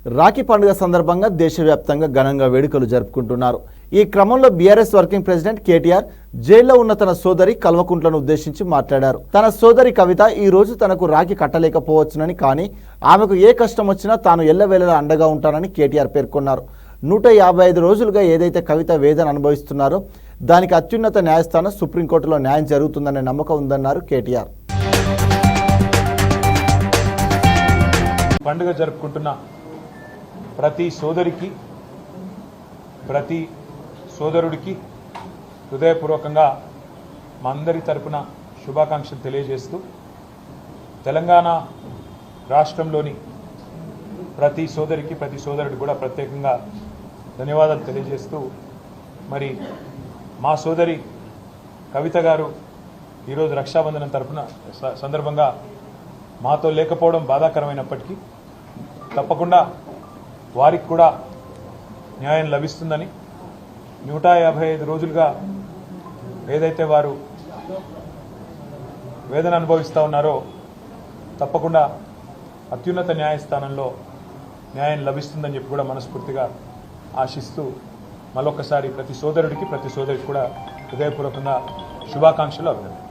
రాఖీ పండుగ సందర్భంగా దేశవ్యాప్తంగా ఘనంగా వేడుకలు జరుపుకుంటున్నారు. ఈ క్రమంలో బీఆర్ఎస్ వర్కింగ్ ప్రెసిడెంట్ కేటీఆర్ జైల్లో ఉన్న తన సోదరి కల్వకుంట్లను ఉద్దేశించి మాట్లాడారు. తన సోదరి కవిత ఈ రోజు తనకు రాఖీ కట్టలేకపోవచ్చునని, కానీ ఆమెకు ఏ కష్టం వచ్చినా తాను ఎల్లవేళలా అండగా ఉంటానని కేటీఆర్ పేర్కొన్నారు. 155 రోజులుగా ఏదైతే కవిత వేదన అనుభవిస్తున్నారో దానికి అత్యున్నత న్యాయస్థానం సుప్రీంకోర్టులో న్యాయం జరుగుతుందనే నమ్మకం ఉందన్నారు కేటీఆర్. పండుగ జరుపుకుంటున్న ప్రతి సోదరికి, ప్రతి సోదరుడికి హృదయపూర్వకంగా మా అందరి తరపున శుభాకాంక్షలు తెలియజేస్తూ, తెలంగాణ రాష్ట్రంలోని ప్రతి సోదరికి, ప్రతి సోదరుడికి కూడా ప్రత్యేకంగా ధన్యవాదాలు తెలియజేస్తూ, మరి మా సోదరి కవిత గారు ఈరోజు రక్షాబంధనం తరపున సందర్భంగా మాతో లేకపోవడం బాధాకరమైనప్పటికీ తప్పకుండా వారికి కూడా న్యాయం లభిస్తుందని, 155 రోజులుగా ఏదైతే వారు వేదన అనుభవిస్తూ ఉన్నారో తప్పకుండా అత్యున్నత న్యాయస్థానంలో న్యాయం లభిస్తుందని చెప్పి కూడా మనస్ఫూర్తిగా ఆశిస్తూ, మరొకసారి ప్రతి సోదరుడికి, ప్రతి సోదరికి కూడా హృదయపూర్వకంగా శుభాకాంక్షలు అభినందనలు.